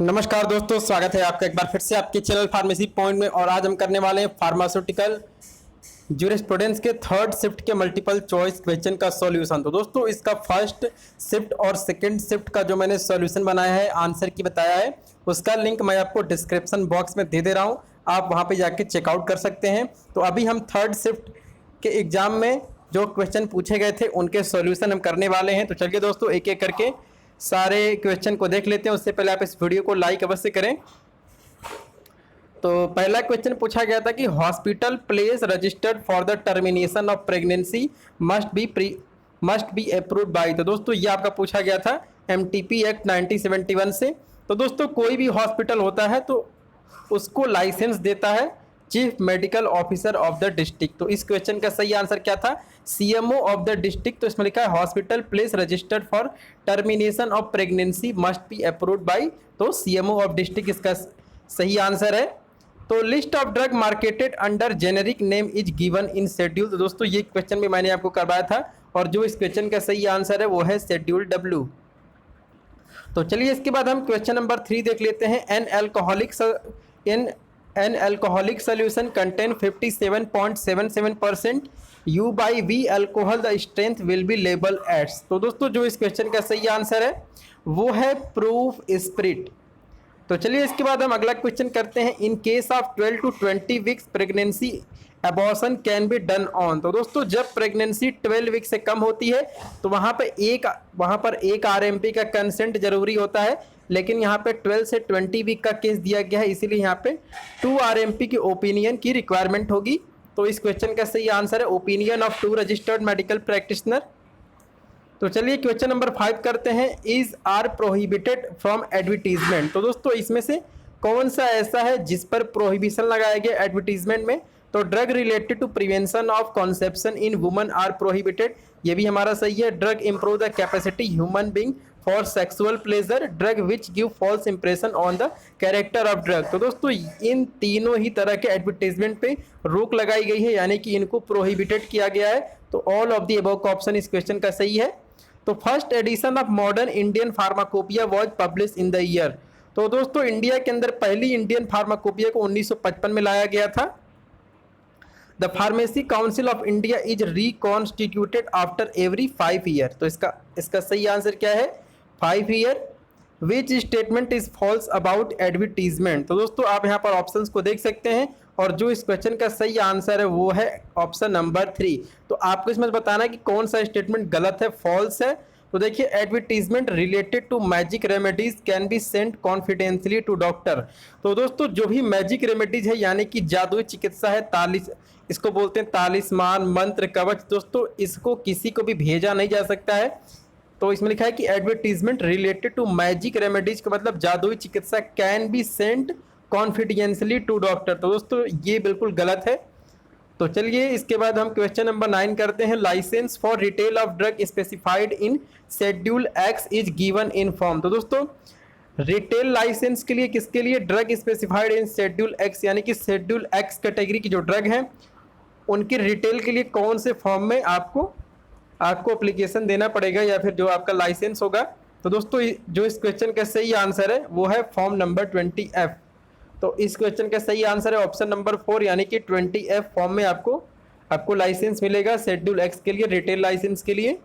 नमस्कार दोस्तों, स्वागत है आपका एक बार फिर से आपके चैनल फार्मेसी पॉइंट में। और आज हम करने वाले हैं फार्मास्यूटिकल ज्यूरिस्प्रूडेंस के थर्ड शिफ्ट के मल्टीपल चॉइस क्वेश्चन का सॉल्यूशन। तो दोस्तों इसका फर्स्ट शिफ्ट और सेकंड शिफ्ट का जो मैंने सॉल्यूशन बनाया है, आंसर की बताया है, उसका लिंक मैं आपको डिस्क्रिप्शन बॉक्स में दे दे रहा हूँ। आप वहाँ पे जाके चेकआउट कर सकते हैं। तो अभी हम थर्ड शिफ्ट के एग्जाम में जो क्वेश्चन पूछे गए थे उनके सॉल्यूशन हम करने वाले हैं। तो चलिए दोस्तों एक एक करके सारे क्वेश्चन को देख लेते हैं। उससे पहले आप इस वीडियो को लाइक अवश्य करें। तो पहला क्वेश्चन पूछा गया था कि hospital place registered for the termination of pregnancy must be approved by. तो दोस्तों ये आपका पूछा गया था एमटीपी एक्ट 1971 से। तो दोस्तों कोई भी हॉस्पिटल होता है तो उसको लाइसेंस देता है chief medical officer of the district. तो इस क्वेश्चन का सही आंसर क्या था? CMO of the district. तो इसमें लिखा है hospital place registered for termination of pregnancy must be approved by. तो सीएमओ ऑफ डिस्ट्रिक्ट इसका सही आंसर है। तो list of drug marketed under generic name is given in schedule. तो दोस्तों ये क्वेश्चन भी मैंने आपको करवाया था और जो इस क्वेश्चन का सही आंसर है वो है शेड्यूल डब्ल्यू। तो चलिए इसके बाद हम क्वेश्चन नंबर 3 देख लेते हैं। An alcoholic solution contain 57.77% U by V alcohol, the strength will be labeled as। तो दोस्तों जो इस क्वेश्चन का सही आंसर है वो है प्रूफ स्प्रिट। तो चलिए इसके बाद हम अगला क्वेश्चन करते हैं। इन case of 12 to 20 weeks pregnancy abortion can be done on. तो दोस्तों जब प्रेगनेंसी 12 वीक से कम होती है तो वहाँ पर एक आरएमपी का कंसेंट जरूरी होता है, लेकिन यहाँ पे 12 से 20 वीक का केस दिया गया है, इसीलिए यहाँ पे 2 आरएमपी की ओपिनियन की रिक्वायरमेंट होगी। तो इस क्वेश्चन का सही आंसर है opinion of 2 registered medical practitioner. तो चलिए क्वेश्चन नंबर 5 करते हैं। Is are prohibited from advertisement. तो दोस्तों इसमें से कौन सा ऐसा है जिस पर प्रोहिबिशन लगाया गया एडवर्टीजमेंट में? तो drug related to prevention of conception in woman are prohibited, ये भी हमारा सही है। Drug improve the capacity human being for sexual pleasure, drug which give false impression on the character of drug. तो दोस्तों इन तीनों ही तरह के एडवर्टीजमेंट पे रोक लगाई गई है, यानी कि इनको प्रोहिबिटेड किया गया है। तो ऑल ऑफ द अबव का ऑप्शन इस क्वेश्चन का सही है। तो first edition of modern Indian pharmacopoeia was publish in the year. तो दोस्तों इंडिया के अंदर पहली इंडियन फार्माकोपिया को 1955 में लाया गया था। The pharmacy council of India is reconstituted after every 5 year. तो इसका सही आंसर क्या है? 5 year. Which statement is false about advertisement. तो दोस्तों आप यहाँ पर ऑप्शंस को देख सकते हैं और जो इस क्वेश्चन का सही आंसर है वो है ऑप्शन नंबर 3। तो आपको इसमें बताना है कि कौन सा स्टेटमेंट गलत है, फॉल्स है। तो देखिए advertisement related to magic remedies can be sent confidentially to doctor. तो दोस्तों जो भी मैजिक रेमेडीज है यानी कि जादुई चिकित्सा है, इसको बोलते हैं तालिस्मान, मंत्र, कवच, दोस्तों इसको किसी को भी भेजा नहीं जा सकता है। तो इसमें लिखा है कि advertisement related to magic remedies का मतलब जादुई चिकित्सा can be sent confidentially to doctor. तो दोस्तों ये बिल्कुल गलत है। तो चलिए इसके बाद हम क्वेश्चन नंबर 9 करते हैं। Licence for retail of drug specified in schedule X is given in form. तो दोस्तों रिटेल लाइसेंस के लिए किसके लिए? Drug specified in schedule X, यानी कि शेड्यूल एक्स कैटेगरी की जो ड्रग हैं उनके रिटेल के लिए कौन से फॉर्म में आपको एप्लीकेशन देना पड़ेगा या फिर जो आपका लाइसेंस होगा। तो दोस्तों जो इस क्वेश्चन का सही आंसर है वो है फॉर्म नंबर 20F। तो इस क्वेश्चन का सही आंसर है ऑप्शन नंबर 4, यानी कि 20F फॉर्म में आपको लाइसेंस मिलेगा शेड्यूल एक्स के लिए, रिटेल लाइसेंस के लिए।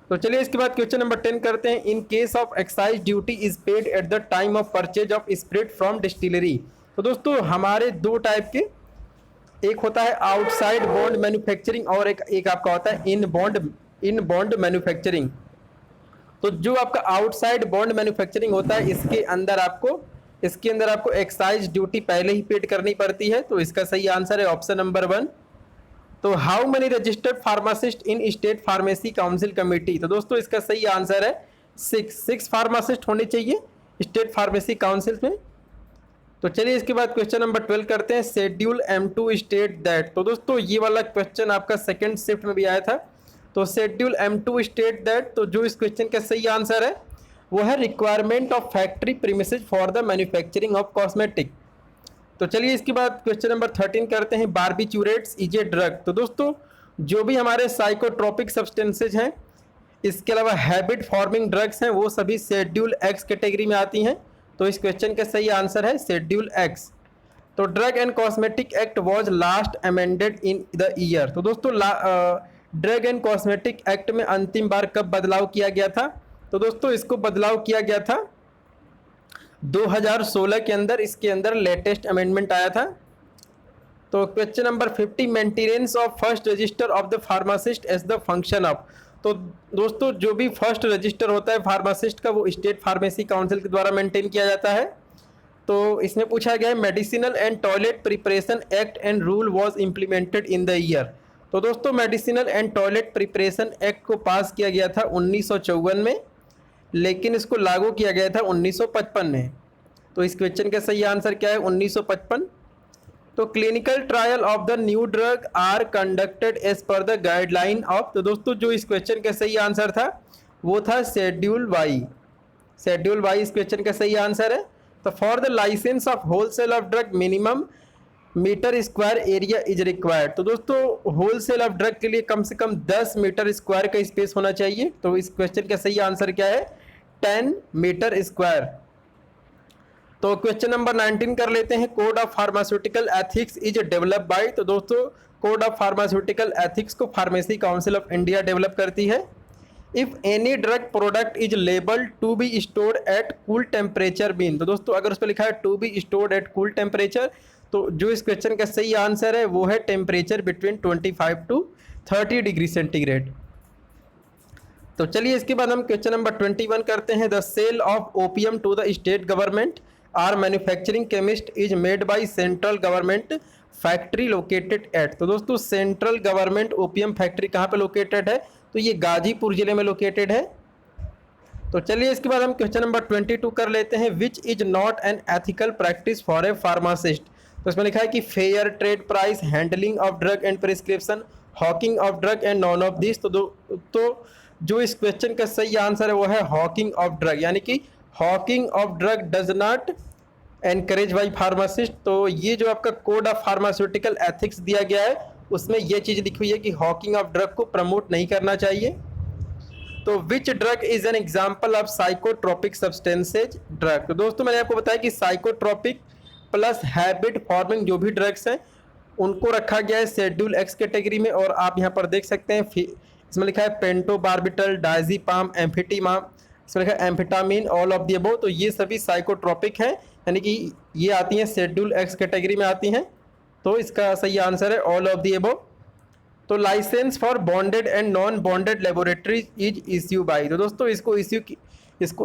तो चलिए इसके बाद क्वेश्चन नंबर 10 करते हैं। इन case of excise duty is paid at the time of purchase of spirit from distillery. तो दोस्तों हमारे 2 टाइप के, एक होता है आउटसाइड बॉन्ड मैन्युफैक्चरिंग और एक आपका होता है इन बॉन्ड मैन्युफैक्चरिंग। तो जो आपका आउटसाइड बॉन्ड मैन्युफैक्चरिंग होता है इसके अंदर आपको एक्साइज ड्यूटी पहले ही पेड करनी पड़ती है। तो इसका सही आंसर है ऑप्शन नंबर 1। तो how many registered pharmacist in state pharmacy council committee. तो दोस्तों इसका सही आंसर है 6 फार्मासिस्ट होने चाहिए स्टेट फार्मेसी काउंसिल में। तो चलिए इसके बाद क्वेश्चन नंबर 12 करते हैं। Schedule M2 state that. तो दोस्तों ये वाला क्वेश्चन आपका सेकंड शिफ्ट में भी आया था। तो शेड्यूल M2 स्टेट दैट, तो जो इस क्वेश्चन का सही आंसर है वो है requirement of factory premises for the manufacturing of cosmetic. तो चलिए इसके बाद क्वेश्चन नंबर 13 करते हैं। Barbiturates is a drug. तो दोस्तों जो भी हमारे साइकोट्रोपिक सब्सटेंसेज हैं, इसके अलावा हैबिट फॉर्मिंग ड्रग्स हैं, वो सभी शेड्यूल एक्स कैटेगरी में आती हैं। तो इस क्वेश्चन का सही आंसर है शेड्यूल एक्स। तो drug and cosmetic act was last amended in the year. तो दोस्तों ड्रग एंड कॉस्मेटिक एक्ट में अंतिम बार कब बदलाव किया गया था? तो दोस्तों इसको बदलाव किया गया था 2016 के अंदर, इसके अंदर लेटेस्ट अमेंडमेंट आया था। तो question number 50, maintenance of first register of the pharmacist as the function of. तो दोस्तों जो भी फर्स्ट रजिस्टर होता है फार्मासिस्ट का, वो स्टेट फार्मेसी काउंसिल के द्वारा मेंटेन किया जाता है। तो इसमें पूछा गया है medicinal and toilet preparation act and rule was implemented in the year. तो दोस्तों medicinal and toilet preparation act को पास किया गया था 1954 में, लेकिन इसको लागू किया गया था 1955 में। तो इस क्वेश्चन का सही आंसर क्या है? 1955। तो clinical trial of the new drug are conducted as per the guideline of. तो दोस्तों जो इस क्वेश्चन का सही आंसर था वो था शेड्यूल वाई। शेड्यूल वाई इस क्वेश्चन का सही आंसर है। तो for the licence of wholesale of drug minimum metre square area is required. तो दोस्तों होलसेल ऑफ ड्रग के लिए कम से कम 10 मीटर स्क्वायर का स्पेस होना चाहिए। तो इस क्वेश्चन का सही आंसर क्या है? 10 मीटर स्क्वायर। तो क्वेश्चन नंबर 19 कर लेते हैं। Code of pharmaceutical ethics is develop by. तो दोस्तों कोड ऑफ फार्मास्यूटिकल एथिक्स को pharmacy council of India develop करती है। If any drug product is labelled to be stored at cool temperature been. तो दोस्तों अगर उस पर लिखा है to be stored at cool temperature, तो जो इस क्वेश्चन का सही आंसर है वो है temperature between 25 to 30 degree centigrade. तो चलिए इसके बाद हम क्वेश्चन नंबर 21 करते हैं। The sale of opium to the state government are manufacturing chemist is made by central government factory located at. तो दोस्तों सेंट्रल गवर्नमेंट ओपियम फैक्ट्री कहाँ पे लोकेटेड है? तो ये गाजीपुर जिले में लोकेटेड है। तो चलिए इसके बाद हम क्वेश्चन नंबर 22 कर लेते हैं। Which is not an ethical practice for a pharmacist. तो इसमें लिखा है कि fair trade price, handling of drug and prescription, Hawking of drug and none of this. तो जो इस क्वेश्चन का सही आंसर है वो है हॉकिंग ऑफ ड्रग, यानी कि Hawking of drug does not encourage by pharmacist. तो ये जो आपका कोड ऑफ फार्मास्यूटिकल एथिक्स दिया गया है उसमें ये चीज़ लिखी हुई है कि हॉकिंग ऑफ ड्रग को प्रमोट नहीं करना चाहिए। तो which drug is an example of psychotropic substances drug. तो दोस्तों मैंने आपको बताया कि साइकोट्रोपिक प्लस हैबिट फॉर्मिंग जो भी ड्रग्स हैं उनको रखा गया है शेड्यूल एक्स कैटेगरी में। और आप यहाँ पर देख सकते हैं इसमें लिखा है पेंटोबार्बिटल, डायजीपाम, एम्फिटीमाम, इसमें लिखा है amphetamine, all of the above. तो ये सभी साइकोट्रोपिक हैं, यानी कि ये आती हैं शेड्यूल एक्स कैटेगरी में आती हैं। तो इसका सही आंसर है ऑल ऑफ द अबव। तो licence for bonded and non bonded laboratories is issue by. तो दोस्तों इसको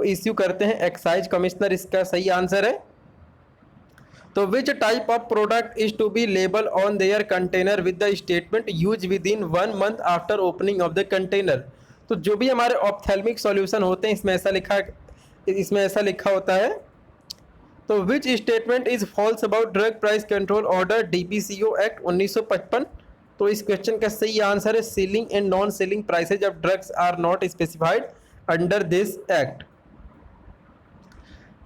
इश्यू करते हैं एक्साइज कमिश्नर, इसका सही आंसर है। तो which type of product is to be label on their container with the statement use within 1 month after opening of the container. तो जो भी हमारे ऑप्थेल्मिक सॉल्यूशन होते हैं इसमें ऐसा लिखा होता है। तो which statement is false about drug price control order DPCO act 1955। तो इस क्वेश्चन का सही आंसर है ceiling and non ceiling prices of drugs are not specified under this act.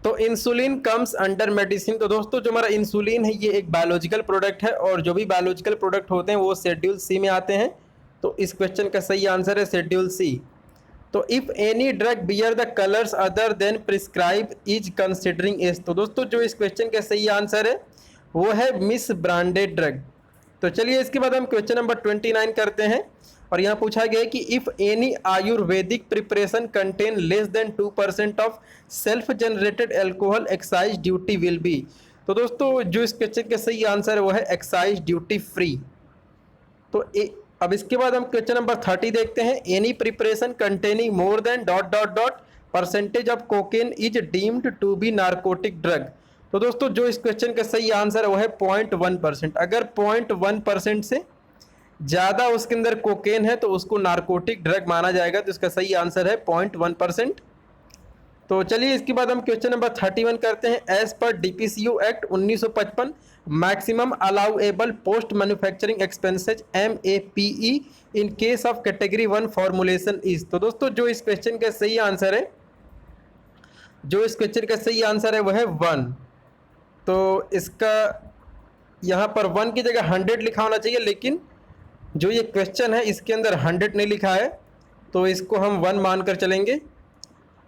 तो इंसुलिन कम्स अंडर मेडिसिन। तो दोस्तों जो हमारा इंसुलिन है ये एक बायोलॉजिकल प्रोडक्ट है और जो भी बायोलॉजिकल प्रोडक्ट होते हैं वो शेड्यूल सी में आते हैं। तो इस क्वेश्चन का सही आंसर है शेड्यूल सी। तो if any drug bear the colours other than prescribe is considering as. तो दोस्तों जो इस क्वेश्चन का सही आंसर है वो है मिस ब्रांडेड ड्रग। तो चलिए इसके बाद हम क्वेश्चन नंबर 29 करते हैं। और यहाँ पूछा गया है कि if any Ayurvedic preparation contain less than 2% of self generated alcohol excise duty will be. तो दोस्तों जो इस क्वेश्चन का सही आंसर है वो है एक्साइज ड्यूटी फ्री। तो अब इसके बाद हम क्वेश्चन नंबर 30 देखते हैं। Any preparation containing more than ... percentage of cocaine is deemed to be narcotic drug. तो दोस्तों जो इस क्वेश्चन का सही आंसर है वो है 0.1%। अगर 0.1% से ज़्यादा उसके अंदर कोकेन है तो उसको नार्कोटिक ड्रग माना जाएगा। तो इसका सही आंसर है 0.1%। तो चलिए इसके बाद हम क्वेश्चन नंबर 31 करते हैं। As per DPCO act 1955 maximum allowable post manufacturing expenses MAPE in case of category 1 formulation is. तो दोस्तों जो इस क्वेश्चन का सही आंसर है वो है 1। तो इसका यहाँ पर 1 की जगह 100 लिखा होना चाहिए, लेकिन जो ये क्वेश्चन है इसके अंदर 100 नहीं लिखा है तो इसको हम 1 मानकर चलेंगे।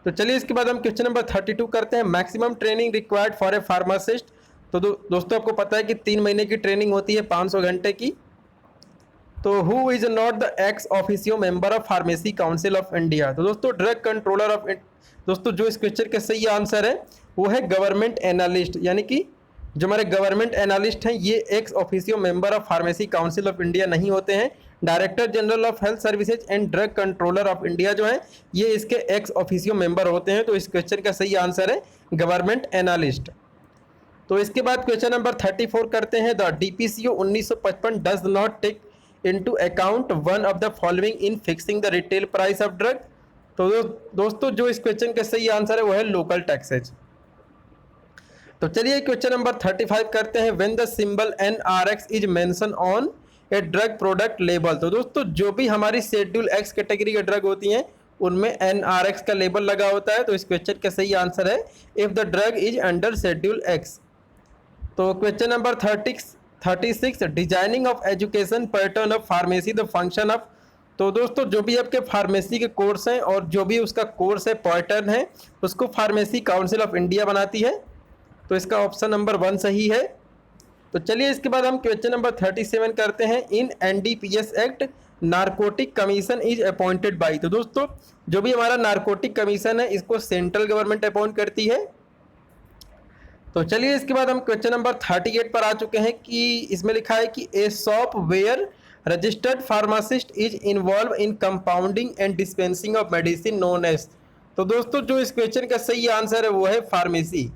तो चलिए इसके बाद हम क्वेश्चन नंबर 32 करते हैं। Maximum training required for a pharmacist. तो दोस्तों आपको पता है कि 3 महीने की ट्रेनिंग होती है 500 घंटे की। तो who is not the ex officio member of pharmacy council of India. तो दोस्तों ड्रग कंट्रोलर ऑफ, दोस्तों जो इस क्वेश्चन का सही आंसर है वो है गवर्नमेंट एनालिस्ट, यानी कि जो हमारे गवर्नमेंट एनालिस्ट हैं ये ex officio member of pharmacy council of India नहीं होते हैं। Director general of health services and drug controller of India जो है ये इसके एक्स ऑफिसियो मेंबर होते हैं। तो इस क्वेश्चन का सही आंसर है गवर्नमेंट एनालिस्ट। तो इसके बाद क्वेश्चन नंबर 34 करते हैं। The DPCO 1955 does not take into account one of the following in fixing the retail price of drug. तो दोस्तों जो इस क्वेश्चन का सही आंसर है वो है लोकल टैक्सेज। तो चलिए क्वेश्चन नंबर 35 करते हैं। When the symbol NRX is mention on a drug product label. तो दोस्तों जो भी हमारी शेड्यूल एक्स कैटेगरी के ड्रग होती हैं उनमें NRX का लेबल लगा होता है। तो इस क्वेश्चन का सही आंसर है if the drug is under schedule X. तो question number 36 designing of education pattern of pharmacy the function of. तो दोस्तों जो भी आपके फार्मेसी के कोर्स हैं और जो भी उसका कोर्स है पैटर्न है उसको फार्मेसी काउंसिल ऑफ इंडिया बनाती है। तो इसका ऑप्शन नंबर 1 सही है। तो चलिए इसके बाद हम क्वेश्चन नंबर 37 करते हैं। इन NDPS act narcotic commission is appointed by. तो दोस्तों जो भी हमारा नारकोटिक कमीशन है इसको सेंट्रल गवर्नमेंट अपॉइंट करती है। तो चलिए इसके बाद हम क्वेश्चन नंबर 38 पर आ चुके हैं कि इसमें लिखा है कि a shop where registered pharmacist is involve in compounding and dispensing of medicine known as. तो दोस्तों जो इस क्वेश्चन का सही आंसर है वो है फार्मेसी।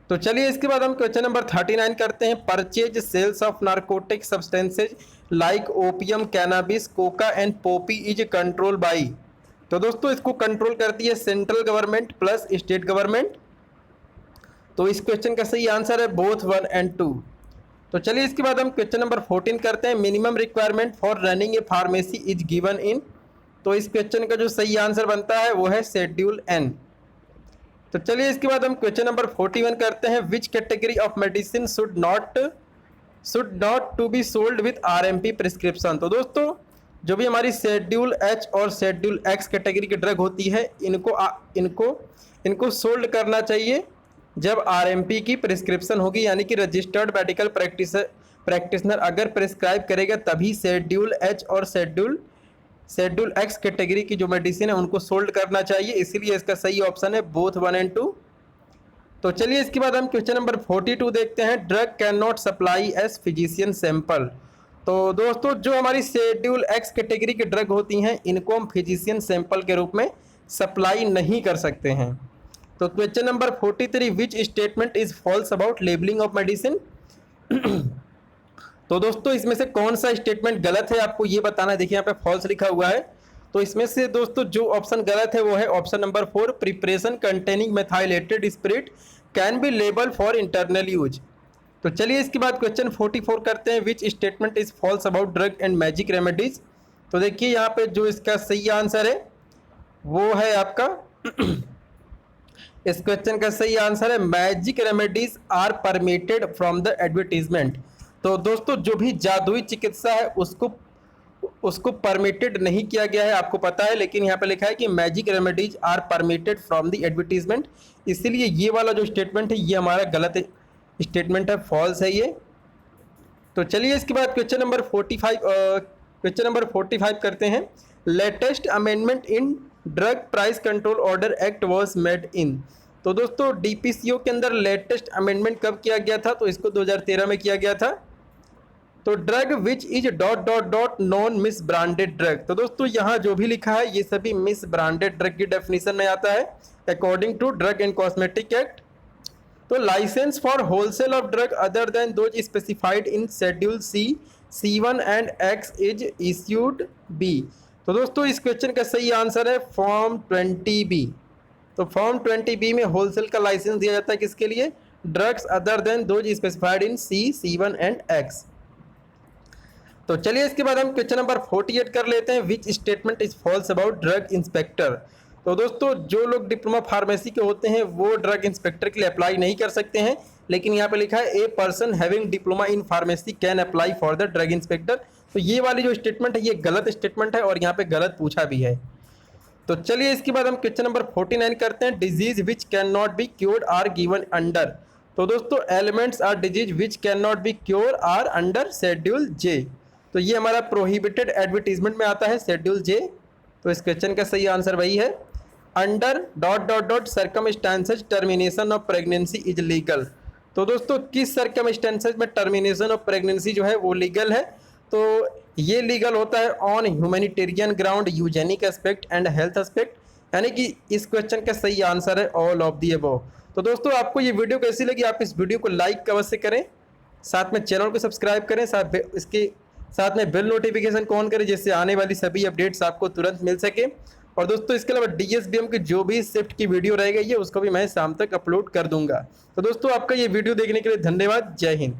तो चलिए इसके बाद हम क्वेश्चन नंबर 39 करते हैं। Purchase sales of narcotic substances like opium cannabis coca and poppy is control by. तो दोस्तों इसको कंट्रोल करती है central government plus state government. तो इस क्वेश्चन का सही आंसर है बोथ 1 and 2। तो चलिए इसके बाद हम क्वेश्चन नंबर 14 करते हैं। Minimum requirement for running A pharmacy is given इन। तो इस क्वेश्चन का जो सही आंसर बनता है वो है शेड्यूल N। तो चलिए इसके बाद हम क्वेश्चन नंबर 41 करते हैं। Which category of medicine should not to be sold with RMP prescription. तो दोस्तों जो भी हमारी शेड्यूल H और शेड्यूल X कैटेगरी की ड्रग होती है इनको सोल्ड करना चाहिए जब RMP की प्रिस्क्रिप्शन होगी, यानी कि रजिस्टर्ड मेडिकल प्रैक्टिशनर अगर प्रिस्क्राइब करेगा तभी शेड्यूल H और शेड्यूल X कैटेगरी की जो मेडिसिन है उनको सोल्ड करना चाहिए। इसीलिए इसका सही ऑप्शन है बोथ 1 and 2। तो चलिए इसके बाद हम क्वेश्चन नंबर 42 देखते हैं। Drug can not supply as physician sample. तो दोस्तों जो हमारी शेड्यूल X कैटेगरी की ड्रग होती हैं इनको हम फिजिशियन सैंपल के रूप में सप्लाई नहीं कर सकते हैं। तो question number 43 which statement is false about labelling of medicine. तो दोस्तों इसमें से कौन सा स्टेटमेंट गलत है आपको ये बताना है। देखिए यहाँ पे फॉल्स लिखा हुआ है। तो इसमें से दोस्तों जो ऑप्शन गलत है वो है option number 4 preparation containing methylated spirit can be label for internal use. तो चलिए इसके बाद क्वेश्चन 44 करते हैं। Which statement is false about drug and magic remedies. तो देखिए यहाँ पे जो इसका सही आंसर है वो है आपका इस क्वेश्चन का सही आंसर है magic remedies are permitted from the advertisement. तो दोस्तों जो भी जादुई चिकित्सा है उसको परमिटेड नहीं किया गया है, आपको पता है, लेकिन यहाँ पे लिखा है कि magic remedies are permitted from the advertisement. इसीलिए ये वाला जो स्टेटमेंट है ये हमारा गलत स्टेटमेंट है, फॉल्स है ये। तो चलिए इसके बाद क्वेश्चन नंबर 45 करते हैं। Latest amendment in drug price control order act was made in. तो दोस्तों DPCO के अंदर लेटेस्ट अमेंडमेंट कब किया गया था। तो इसको 2013 में किया गया था। तो drug which is ... non misbranded drug. तो दोस्तों यहाँ जो भी लिखा है ये सभी मिस ब्रांडेड ड्रग की डेफिनेशन में आता है according to drug and cosmetic act. तो licence for wholesale of drug other than those specified in schedule C, C1 and X is issued B। तो दोस्तों इस क्वेश्चन का सही आंसर है फॉर्म 20B। तो फॉर्म 20B में होलसेल का लाइसेंस दिया जाता है किसके लिए, drugs other than those specified in C, C1 and X। तो चलिए इसके बाद हम क्वेश्चन नंबर 48 कर लेते हैं। Which statement is false about drug inspector. तो दोस्तों जो लोग डिप्लोमा फार्मेसी के होते हैं वो ड्रग इंस्पेक्टर के लिए अप्लाई नहीं कर सकते हैं, लेकिन यहाँ पे लिखा है a person having diploma in pharmacy can apply for the drug inspector. तो ये वाली जो स्टेटमेंट है ये गलत स्टेटमेंट है और यहाँ पे गलत पूछा भी है। तो चलिए इसके बाद हम क्वेश्चन नंबर 49 करते हैं। Disease which can not be cured are given under. तो दोस्तों ailments are disease which can not be cure are under schedule J. तो ये हमारा प्रोहिबिटेड एडवर्टीजमेंट में आता है शेड्यूल जे। तो इस क्वेश्चन का सही आंसर वही है। Under dot dot dot circumstances termination of pregnancy is legal. तो दोस्तों किस सर्कमस्टेंसेज में टर्मिनेशन ऑफ प्रेगनेंसी जो है वो लीगल है? तो ये लीगल होता है on humanitarian ground, eugenic aspect and health aspect. यानी कि इस क्वेश्चन का सही आंसर है ऑल ऑफ दी अबव। तो दोस्तों आपको ये वीडियो कैसी लगी? आप इस वीडियो को लाइक अवश्य करें, साथ में चैनल को सब्सक्राइब करें, इसके साथ में बेल नोटिफिकेशन को ऑन करें जिससे आने वाली सभी अपडेट्स आपको तुरंत मिल सके। और दोस्तों इसके अलावा डीएसबीएम की जो भी शिफ्ट की वीडियो रह गई है उसको भी मैं शाम तक अपलोड कर दूंगा। तो दोस्तों आपका ये वीडियो देखने के लिए धन्यवाद। जय हिंद।